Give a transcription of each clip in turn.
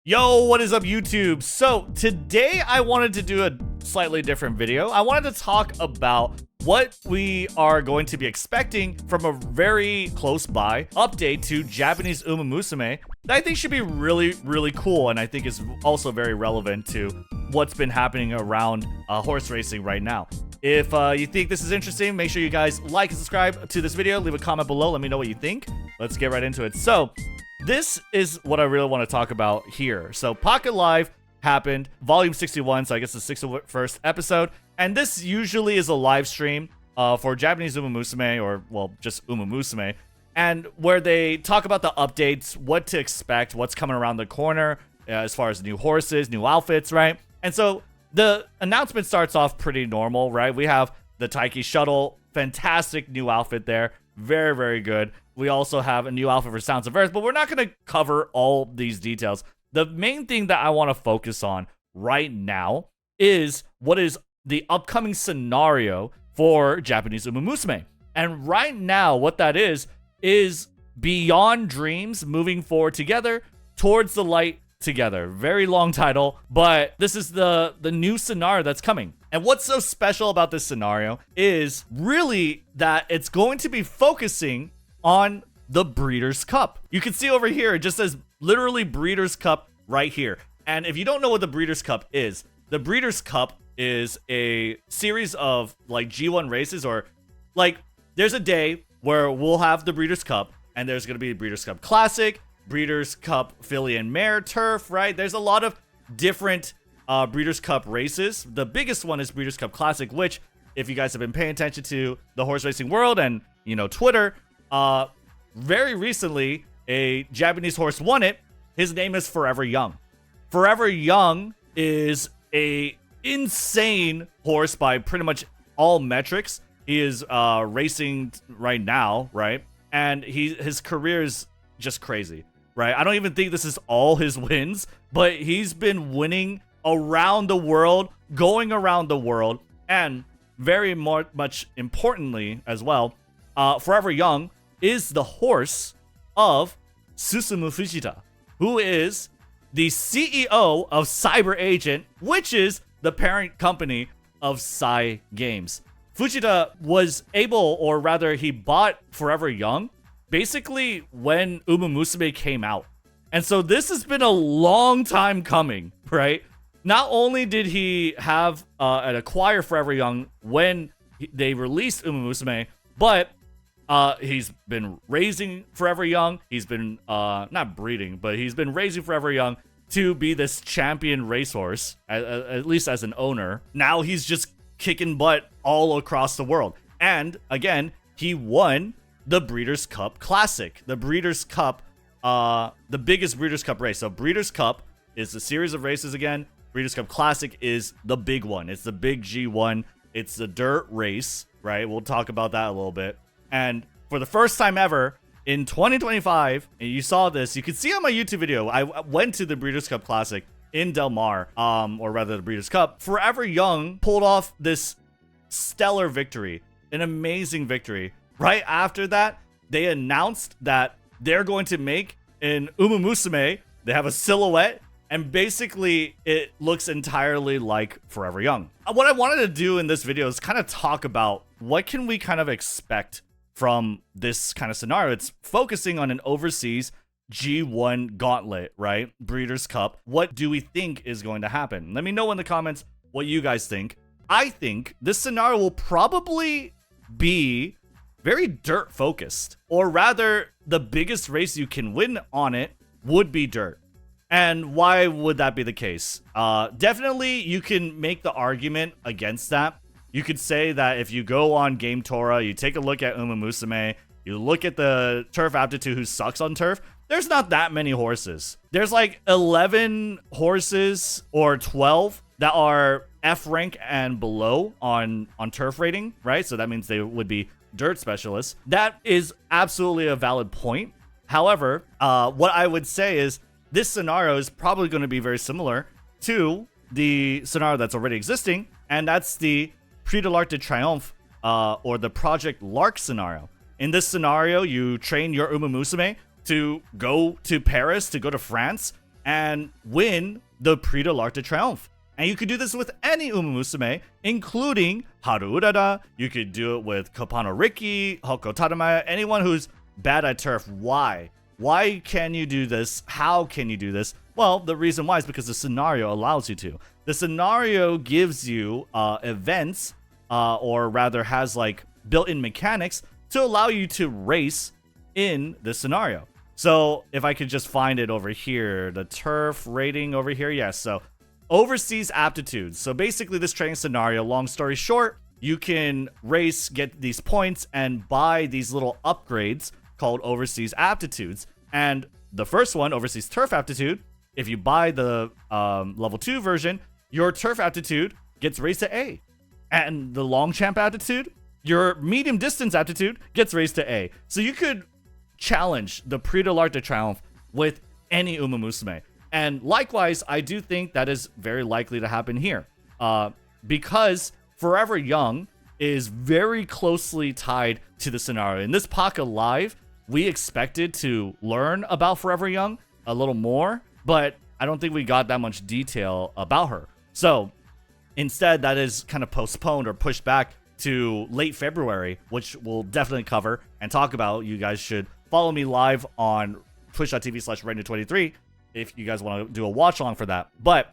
Yo, what is up, YouTube? So today I wanted to do a slightly different video. I wanted to talk about what we are going to be expecting from a very close by update to Japanese Umamusume that I think should be really cool, and I think is also very relevant to what's been happening around horse racing right now. If you think this is interesting, make sure you guys like and subscribe to this video. Leave a comment below. Let me know what you think. Let's get right into it. So this is what I really want to talk about here. So Paka Live happened, volume 61, so I guess the 61st episode. And this usually is a live stream for Japanese Umamusume, or, well, just Umamusume. And where they talk about the updates, what to expect, what's coming around the corner, as far as new horses, new outfits, right? And so the announcement starts off pretty normal, right? We have the Taiki Shuttle, fantastic new outfit there. Very good. We also have a new outfit for Sounds of Earth, but we're not going to cover all these details. The main thing that I want to focus on right now is what is the upcoming scenario for Japanese Umamusume. And right now, what that is Beyond Dreams Moving Forward Together Towards the Light Together. Very long title, but this is the new scenario that's coming. And what's so special about this scenario is really that it's going to be focusing on the Breeders' Cup. You can see over here, it just says literally Breeders' Cup right here. And if you don't know what the Breeders' Cup is, the Breeders' Cup is a series of like G1 races, or like there's a day where we'll have the Breeders' Cup, and there's going to be a Breeders' Cup Classic, Breeders' Cup Filly and Mare Turf, right? There's a lot of different Breeders' Cup races. The biggest one is Breeders' Cup Classic, which, if you guys have been paying attention to the horse racing world and, you know, Twitter, very recently a Japanese horse won it. His name is Forever Young. Forever Young is a insane horse by pretty much all metrics. He is racing right now, right? And his career is just crazy, right? I don't even think this is all his wins, but he's been winning around the world, going around the world, and very much importantly as well, Forever Young is the horse of Susumu Fujita, who is the CEO of Cyber Agent, which is the parent company of Sai Games. Fujita was able, or rather he bought Forever Young basically when Umamusume came out. And so this has been a long time coming, right? Not only did he have and acquire Forever Young when they released Umamusume, but he's been raising Forever Young. He's been not breeding, but he's been raising Forever Young to be this champion racehorse, at least as an owner. Now he's just kicking butt all across the world. And again, he won the Breeders' Cup Classic, the Breeders' Cup, the biggest Breeders' Cup race. So Breeders' Cup is a series of races again. Breeders' Cup Classic is the big one. It's the big G1. It's the dirt race, right? We'll talk about that a little bit. And for the first time ever in 2025, and you saw this, you can see on my YouTube video, I went to the Breeders' Cup Classic in Del Mar, or rather the Breeders' Cup. Forever Young pulled off this stellar victory, an amazing victory. Right after that, they announced that they're going to make an Umamusume. They have a silhouette, and basically it looks entirely like Forever Young. What I wanted to do in this video is kind of talk about what can we kind of expect from this kind of scenario. It's focusing on an overseas G1 gauntlet, right? Breeders' Cup. What do we think is going to happen? Let me know in the comments what you guys think. I think this scenario will probably be very dirt focused, or rather the biggest race you can win on it would be dirt. And why would that be the case? Definitely you can make the argument against that. You could say that if you go on Game Tora, you take a look at Umamusume, you look at the turf aptitude who sucks on turf, there's not that many horses. There's like 11 horses or 12 that are F rank and below on turf rating, right? So that means they would be dirt specialists. That is absolutely a valid point. However, what I would say is this scenario is probably going to be very similar to the scenario that's already existing, and that's the Prix de l'Arc de Triomphe, or the Project Lark scenario. In this scenario, you train your Umamusume to go to Paris, to go to France, and win the Prix de l'Arc de Triomphe. And you could do this with any Umamusume, including Haru Urara. You could do it with Kopano Riki, Hoko Tadamaya, anyone who's bad at turf. Why? Why can you do this? How can you do this? Well, the reason why is because the scenario allows you to. The scenario gives you events, or rather has like built-in mechanics to allow you to race in this scenario. So if I could just find it over here, the turf rating over here. Yes, so overseas aptitudes. So basically this training scenario, long story short, you can race, get these points, and buy these little upgrades called overseas aptitudes. And the first one, overseas turf aptitude, if you buy the level 2 version, your turf aptitude gets raised to A. And the long champ aptitude, your medium distance aptitude gets raised to A. So you could challenge the Prix de l'Arc de Triomphe with any Umamusume. And likewise, I do think that is very likely to happen here. Because Forever Young is very closely tied to the scenario. In this Paka Live, we expected to learn about Forever Young a little more, but I don't think we got that much detail about her. So instead, that is kind of postponed or pushed back to late February, which we'll definitely cover and talk about. You guys should follow me live on twitch.tv/Rednu23 if you guys want to do a watch along for that. But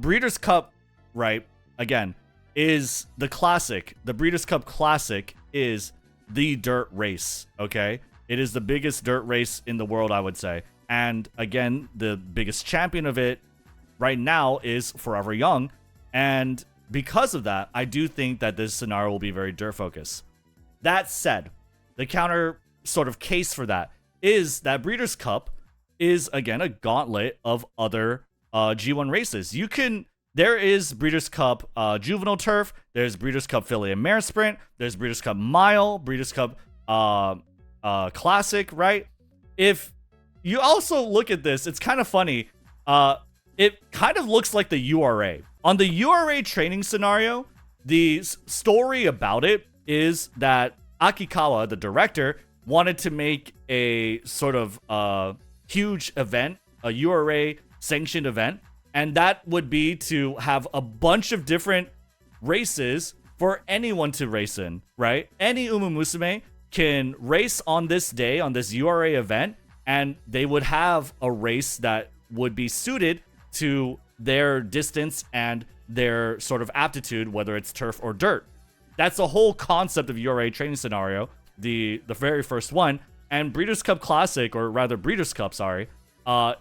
Breeders' Cup, right, again, is the classic. The Breeders' Cup Classic is the dirt race, okay? It is the biggest dirt race in the world, I would say. And again, the biggest champion of it right now is Forever Young. And because of that, I do think that this scenario will be very dirt focused. That said, the counter sort of case for that is that Breeders' Cup is, again, a gauntlet of other G1 races. There is Breeders' Cup Juvenile Turf, there's Breeders' Cup Filly and Mare Sprint, there's Breeders' Cup Mile, Breeders' Cup Classic, right? If you also look at this, it's kind of funny. It kind of looks like the URA. On the URA training scenario, the story about it is that Akikawa, the director, wanted to make a sort of huge event, a URA sanctioned event, and that would be to have a bunch of different races for anyone to race in, right? Any Umamusume can race on this day, on this URA event, and they would have a race that would be suited to their distance and their sort of aptitude, whether it's turf or dirt. That's the whole concept of URA training scenario, the very first one. And Breeders' Cup Classic, or rather Breeders' Cup, sorry,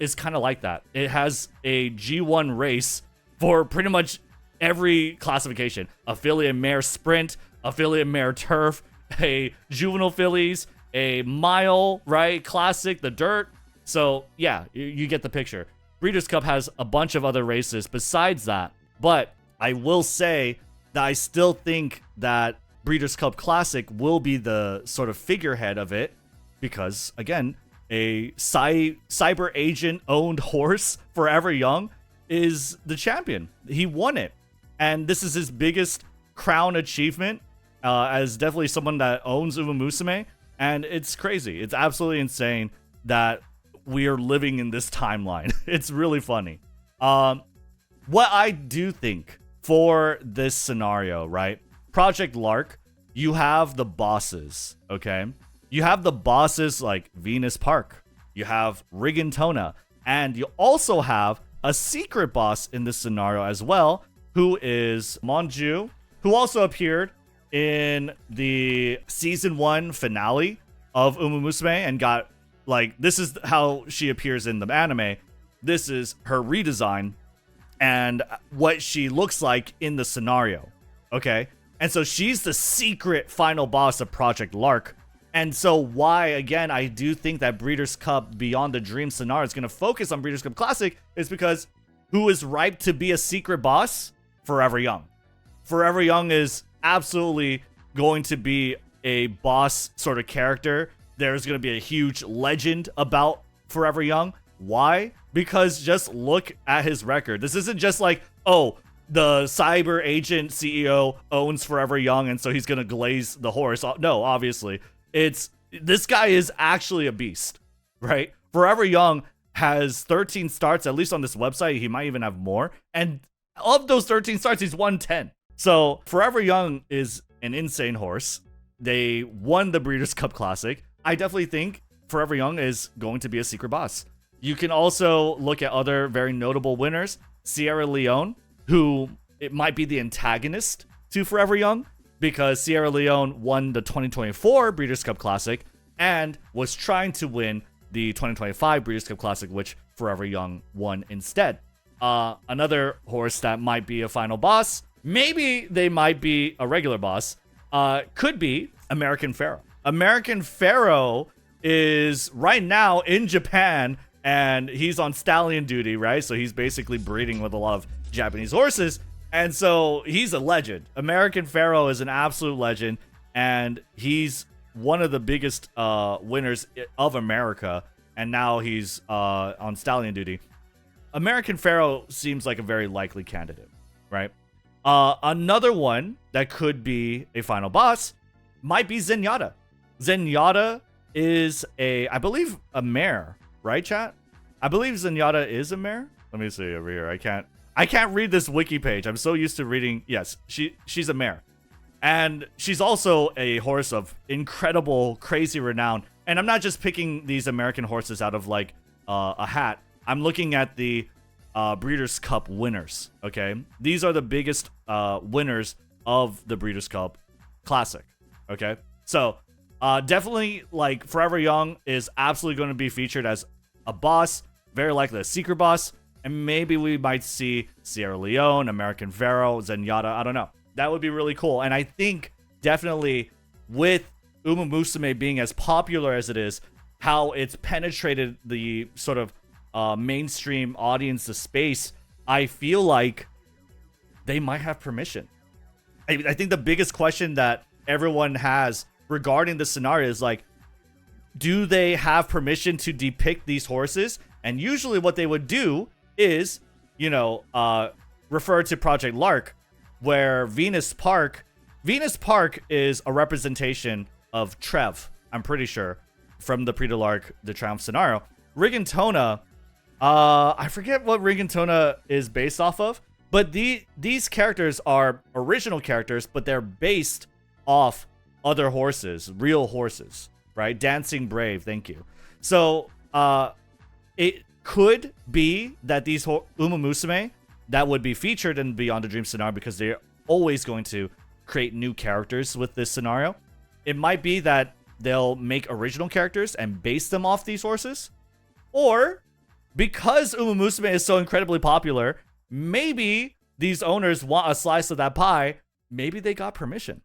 is kind of like that. It has a G1 race for pretty much every classification. A filly and mare sprint, a filly and mare turf, a juvenile fillies, a mile, right? Classic, the dirt. So yeah, you get the picture. Breeders' Cup has a bunch of other races besides that. But I will say that I still think that Breeders' Cup Classic will be the sort of figurehead of it because, again, a cyber agent owned horse, Forever Young, is the champion. He won it. And this is his biggest crown achievement as definitely someone that owns Umamusume. And it's crazy. It's absolutely insane that we are living in this timeline. It's really funny. What I do think for this scenario, right? Project Lark, you have the bosses, okay? You have the bosses like Venus Park. You have Rigantona. And you also have a secret boss in this scenario as well, who is Monju, who also appeared in the season 1 finale of Umamusume and got, like, this is how she appears in the anime. This is her redesign and what she looks like in the scenario, okay? And so she's the secret final boss of Project Lark. And so why, again, I do think that Breeders' Cup Beyond the Dream scenario is going to focus on Breeders' Cup Classic is because who is ripe to be a secret boss? Forever Young. Forever Young is absolutely going to be a boss sort of character. There's going to be a huge legend about Forever Young. Why? Because just look at his record. This isn't just like, oh, the cyber agent CEO owns Forever Young and so he's going to glaze the horse. No, obviously. This guy is actually a beast, right? Forever Young has 13 starts, at least on this website. He might even have more. And of those 13 starts, he's won 10. So Forever Young is an insane horse. They won the Breeders' Cup Classic. I definitely think Forever Young is going to be a secret boss. You can also look at other very notable winners. Sierra Leone, who it might be the antagonist to Forever Young, because Sierra Leone won the 2024 Breeders' Cup Classic and was trying to win the 2025 Breeders' Cup Classic, which Forever Young won instead. Another horse that might be a final boss, maybe they might be a regular boss, could be American Pharaoh. American Pharaoh is right now in Japan, and he's on stallion duty, right? So he's basically breeding with a lot of Japanese horses, and so he's a legend. American Pharaoh is an absolute legend, and he's one of the biggest winners of America, and now he's on stallion duty. American Pharaoh seems like a very likely candidate, right? Another one that could be a final boss might be Zenyatta. Zenyatta is I believe, a mare, right, chat? I believe Zenyatta is a mare. Let me see over here. I can't read this wiki page. I'm so used to reading. Yes, she's a mare. And she's also a horse of incredible, crazy renown. And I'm not just picking these American horses out of like a hat. I'm looking at the Breeders' Cup winners, okay? These are the biggest winners of the Breeders' Cup Classic, okay? So definitely, like, Forever Young is absolutely going to be featured as a boss, very likely a secret boss, and maybe we might see Sierra Leone, American Pharaoh, Zenyatta, I don't know. That would be really cool. And I think definitely with Umamusume being as popular as it is, how it's penetrated the sort of mainstream audience, the space, I feel like they might have permission. I think the biggest question that everyone has regarding the scenario is like, do they have permission to depict these horses? And usually what they would do is, you know, refer to Project Lark, where Venus Park is a representation of Trev, I'm pretty sure, from the Prix de l'Arc, the Triumph scenario. Rigantona, I forget what Rigantona is based off of, but these characters are original characters, but they're based off other horses, real horses, right? Dancing Brave, thank you. So it could be that these Umamusume that would be featured in Beyond the Dream scenario, because they're always going to create new characters with this scenario. It might be that they'll make original characters and base them off these horses. Or, because Umamusume is so incredibly popular, maybe these owners want a slice of that pie. Maybe they got permission,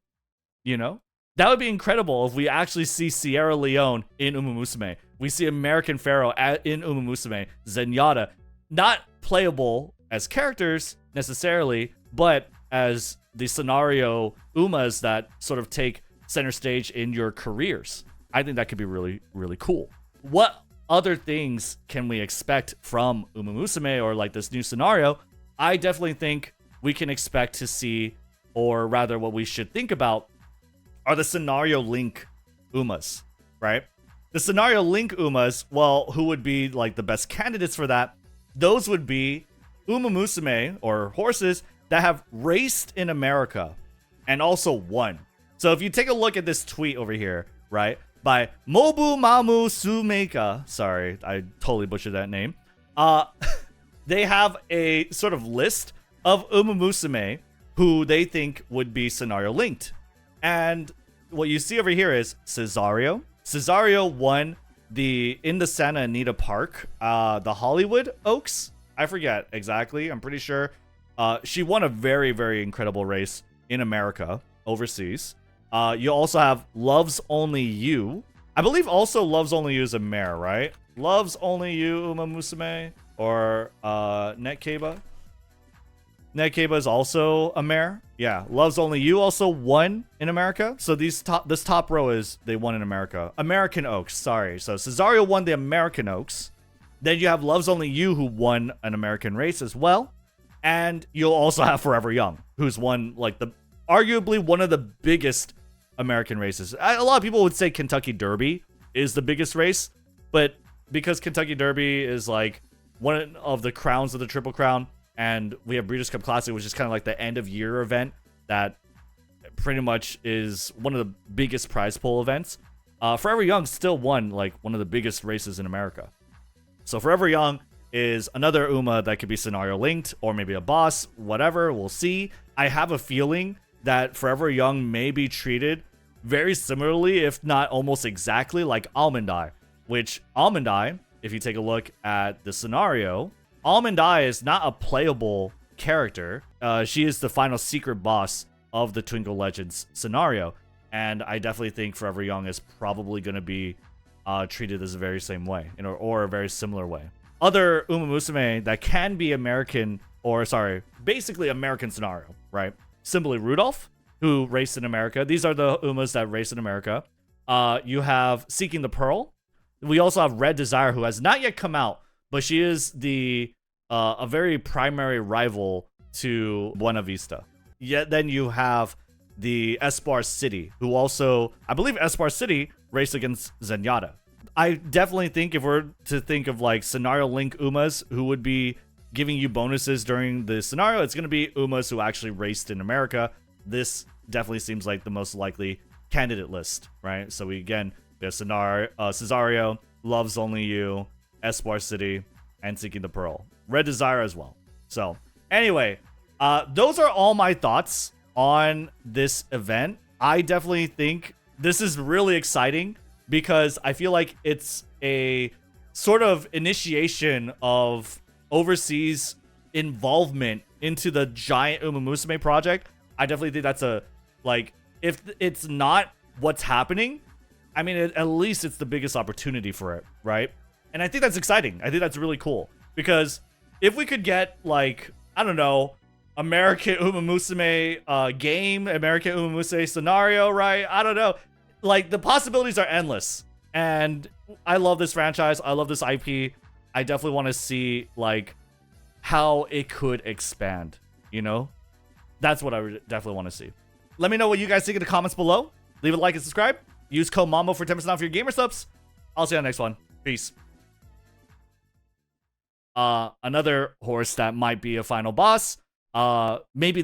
you know? That would be incredible if we actually see Sierra Leone in Umamusume. We see American Pharaoh in Umamusume. Zenyatta, not playable as characters necessarily, but as the scenario Umas that sort of take center stage in your careers. I think that could be really, really cool. What other things can we expect from Umamusume or like this new scenario? I definitely think we can expect to see, or rather what we should think about, are the scenario link Umas, right? The scenario link Umas, well, who would be like the best candidates for that? Those would be Umamusume, or horses that have raced in America and also won. So if you take a look at this tweet over here, right, by Umamusume, sorry, I totally butchered that name. They have a sort of list of Umamusume who they think would be scenario linked. And what you see over here is Cesario. Cesario won in the Santa Anita Park, the Hollywood Oaks. I forget exactly. I'm pretty sure she won a very, very incredible race in America, overseas. You also have Loves Only You. I believe also Loves Only You is a mare, right? Loves Only You, Umamusume, or Netkeba. Netkeba is also a mare. Yeah, Loves Only You also won in America. So this top row is they won in America. American Oaks, sorry. So Cesario won the American Oaks. Then you have Loves Only You, who won an American race as well. And you'll also have Forever Young, who's won like arguably one of the biggest American races. A lot of people would say Kentucky Derby is the biggest race, but because Kentucky Derby is like one of the crowns of the Triple Crown, and we have Breeders' Cup Classic, which is kind of like the end of year event that pretty much is one of the biggest prize pool events. Forever Young still won like one of the biggest races in America. So Forever Young is another Uma that could be scenario linked or maybe a boss, whatever, we'll see. I have a feeling that Forever Young may be treated very similarly, if not almost exactly like Almond Eye, which Almond Eye, if you take a look at the scenario, Almond Eye is not a playable character. She is the final secret boss of the Twinkle Legends scenario, and I definitely think Forever Young is probably going to be treated as the very same way, or a very similar way. Other Umamusume that can be American, or sorry, basically American scenario, right? Simply Rudolph, who raced in America. These are the Umas that race in America. You have Seeking the Pearl. We also have Red Desire, who has not yet come out, but she is the a very primary rival to Buena Vista. Yet then you have the Espoir City, who also, I believe Espoir City raced against Zenyatta. I definitely think if we're to think of like scenario link Umas who would be giving you bonuses during the scenario, it's going to be Umas who actually raced in America. This definitely seems like the most likely candidate list, right? So we have Cesario, Loves Only You, Espoir City, and Seeking the Pearl. Red Desire as well. So anyway, those are all my thoughts on this event. I definitely think this is really exciting because I feel like it's a sort of initiation of overseas involvement into the giant Umamusume project. I definitely think that's if it's not what's happening, I mean, at least it's the biggest opportunity for it, right? And I think that's exciting. I think that's really cool because if we could get like, I don't know, American Umamusume game, American Umamusume scenario, right? I don't know. Like, the possibilities are endless. And I love this franchise. I love this IP. I definitely want to see, like, how it could expand, you know? That's what I would definitely want to see. Let me know what you guys think in the comments below. Leave a like and subscribe. Use code MAMO for 10% off your gamer subs. I'll see you on the next one. Peace. Another horse that might be a final boss. Maybe